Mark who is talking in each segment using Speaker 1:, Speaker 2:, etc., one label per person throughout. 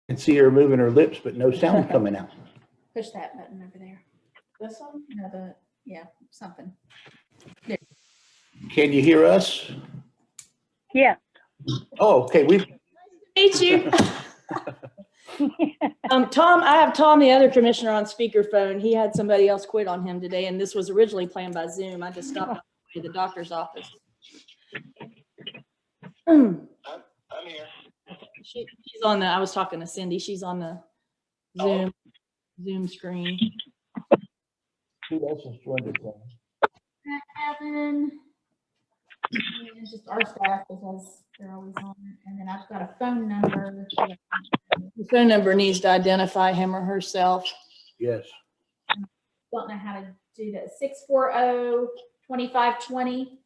Speaker 1: can see her moving her lips, but no sound coming out.
Speaker 2: Push that button over there. This one? No, yeah, something.
Speaker 1: Can you hear us?
Speaker 3: Yeah.
Speaker 1: Oh, okay.
Speaker 4: Meet you. Tom, I have Tom, the other commissioner, on speakerphone. He had somebody else quit on him today, and this was originally planned by Zoom. I just stopped to the doctor's office.
Speaker 5: I'm here.
Speaker 4: She's on I was talking to Cindy. She's on the Zoom screen.
Speaker 1: Who else has joined us?
Speaker 2: Kevin. And just our staff because they're always on. And then I've got a phone number.
Speaker 4: The phone number needs to identify him or herself.
Speaker 1: Yes.
Speaker 2: Don't know how to do that. 640-2520.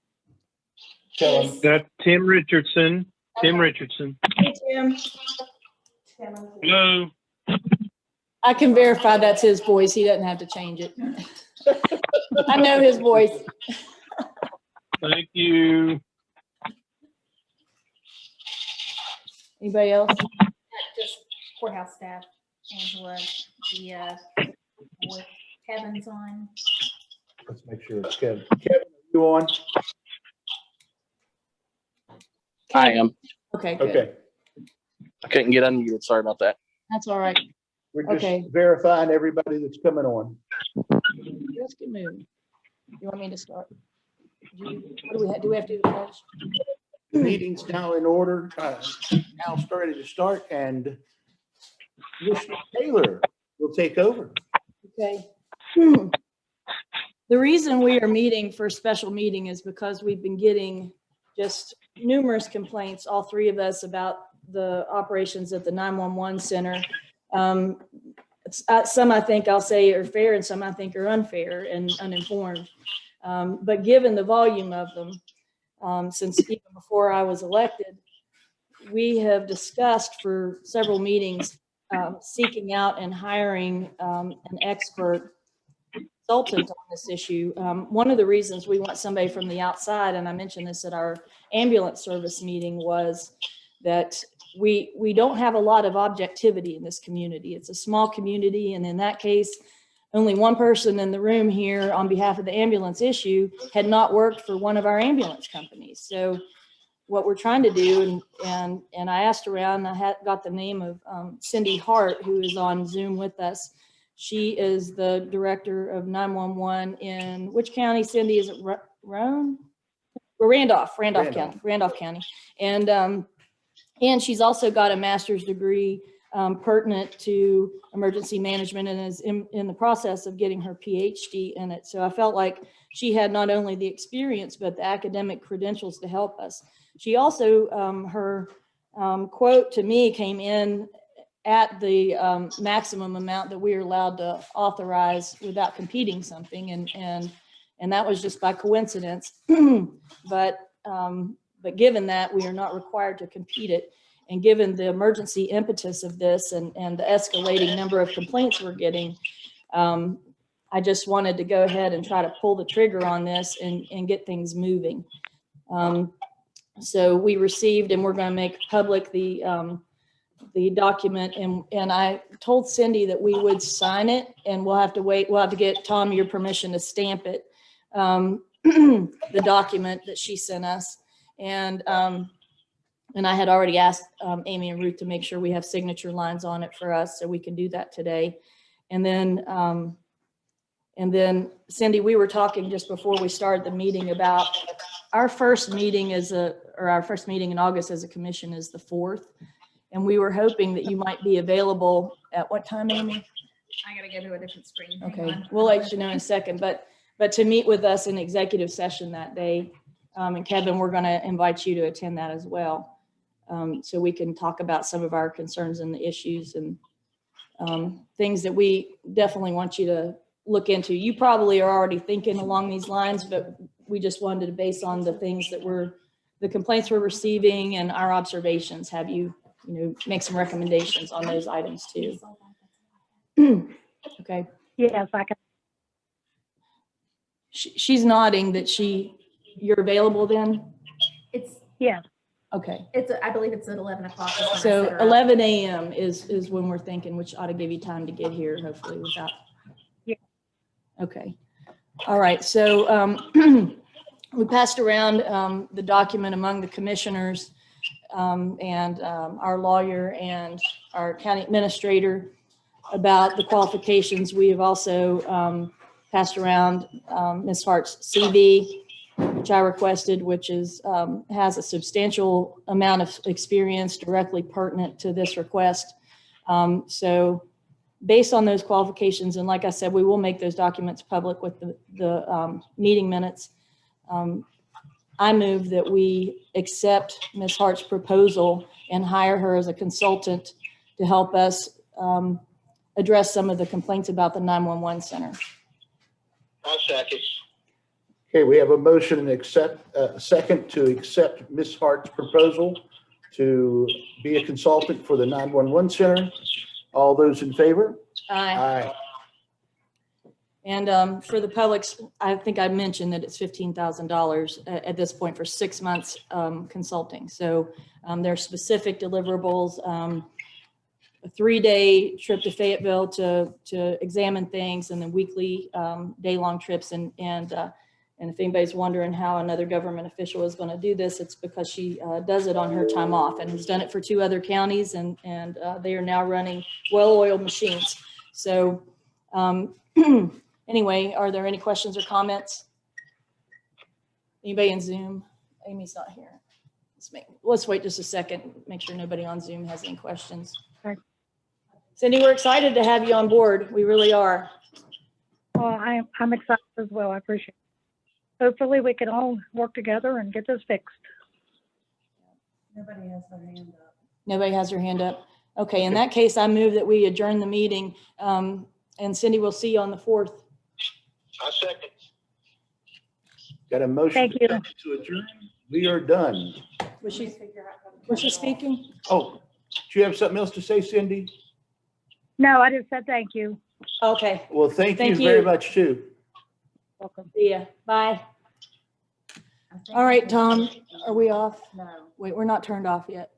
Speaker 1: Tell him.
Speaker 6: That's Tim Richardson. Tim
Speaker 2: Okay.
Speaker 6: Richardson.
Speaker 4: Hey, Tim.
Speaker 6: Hello.
Speaker 4: I can verify that's his voice. He doesn't have to change it. I know his voice.
Speaker 6: Thank you.
Speaker 4: Anybody else?
Speaker 2: Just courthouse staff. Angela, with Kevin's on.
Speaker 1: Let's make sure it's Kevin. Kevin, are you on?
Speaker 7: I am.
Speaker 4: Okay, good.
Speaker 1: Okay.
Speaker 7: I couldn't get unmuted. Sorry about that.
Speaker 4: That's all right.
Speaker 1: We're just
Speaker 4: Okay.
Speaker 1: verifying everybody that's coming on.
Speaker 4: Let's get moving. You want me to start? What do we have? Do we have to do the pledge?
Speaker 1: The meeting's now in order. Now ready to start, and Commissioner Taylor will take over.
Speaker 4: Okay. The reason we are meeting for a special meeting is because we've been getting just numerous complaints, all three of us, about the operations at the 911 center. Some I think I'll say are fair and some I think are unfair and uninformed. But given the volume of them, since even before I was elected, we have discussed for several meetings seeking out and hiring an expert consultant on this issue. One of the reasons we want somebody from the outside, and I mentioned this at our ambulance service meeting, was that we don't have a lot of objectivity in this community. It's a small community, and in that case, only one person in the room here on behalf of the ambulance issue had not worked for one of our ambulance companies. So what we're trying to do, and I asked around, I got the name of Cindy Hart, who is on Zoom with us. She is the director of 911 in which county, Cindy? Is it Roan? Randolph County. And she's also got a master's degree pertinent to emergency management and is in the process of getting her PhD in it. So I felt like she had not only the experience, but the academic credentials to help us. She also, her quote to me came in at the maximum amount that we are allowed to authorize without competing something. And that was just by coincidence. But given that we are not required to compete it, and given the emergency impetus of this and the escalating number of complaints we're getting, I just wanted to go ahead and try to pull the trigger on this and get things moving. So we received, and we're going to make public the document, and I told Cindy that we would sign it, and we'll have to wait. We'll have to get Tom your permission to stamp it, the document that she sent us. And I had already asked Amy and Ruth to make sure we have signature lines on it for us, so we can do that today. And then Cindy, we were talking just before we started the meeting about our first meeting our first meeting in August as a commission is the 4th. And we were hoping that you might be available at what time, Amy?
Speaker 2: I gotta go to a different screen. Hang
Speaker 4: Okay,
Speaker 2: on.
Speaker 4: we'll let you know in a second, but to meet with us in executive session that day. And Kevin, we're going to invite you to attend that as well. So we can talk about some of our concerns and the issues and things that we definitely want you to look into. You probably are already thinking along these lines, but we just wanted to base on the things that the complaints we're receiving and our observations, have you make some recommendations on those items too. Okay.
Speaker 3: Yes, I can.
Speaker 4: She's nodding that you're available then?
Speaker 2: It's
Speaker 3: Yes.
Speaker 4: Okay.
Speaker 2: I believe it's at 11 o'clock. is when I
Speaker 4: So
Speaker 2: set her up.
Speaker 4: 11 a.m. is when we're thinking, which ought to give you time to get here, hopefully without.
Speaker 3: Yeah.
Speaker 4: Okay. All right. So we passed around the document among the commissioners and our lawyer and our county administrator about the qualifications. We have also passed around Ms. Hart's CV, which I requested, which is has a substantial amount of experience directly pertinent to this request. So based on those qualifications, and like I said, we will make those documents public with the meeting minutes. I move that we accept Ms. Hart's proposal and hire her as a consultant to help us address some of the complaints about the 911 center.
Speaker 5: I'll second.
Speaker 1: Okay, we have a motion and second to accept Ms. Hart's proposal to be a consultant for the 911 center. All those in favor? Aye.
Speaker 4: And for the public's, I think I mentioned that it's $15,000 at this point for 6 months consulting. So there are specific deliverables, a 3-day trip to Fayetteville to examine things, and then weekly day-long trips. And if anybody's wondering how another government official is going to do this, it's because she does it on her time off and has done it for 2 other counties, and they are now running well-oiled machines. So anyway, are there any questions or comments? Anybody in Zoom? Amy's not here. Let's wait just a second, make sure nobody on Zoom has any questions.
Speaker 3: Okay.
Speaker 4: Cindy, we're excited to have you on board. We really are.
Speaker 3: Well, I'm excited as well. I appreciate it. Hopefully we can all work together and get this fixed.
Speaker 4: Nobody has their hand up. Nobody has their hand up. Okay, in that case, I move that we adjourn the meeting. And Cindy, we'll see you on the 4th.
Speaker 5: I'll second.
Speaker 1: Got a motion
Speaker 3: Thank you.
Speaker 1: to adjourn. We are done.
Speaker 4: Was she speaking?
Speaker 1: Oh, do you have something else to say, Cindy?
Speaker 3: No, I just said thank you.
Speaker 4: Okay,
Speaker 1: Well, thank
Speaker 4: Thank
Speaker 1: you very
Speaker 4: you.
Speaker 1: much too.
Speaker 3: Welcome.
Speaker 4: see ya. Bye. All right, Tom, are we off? No. Wait, we're not turned off yet.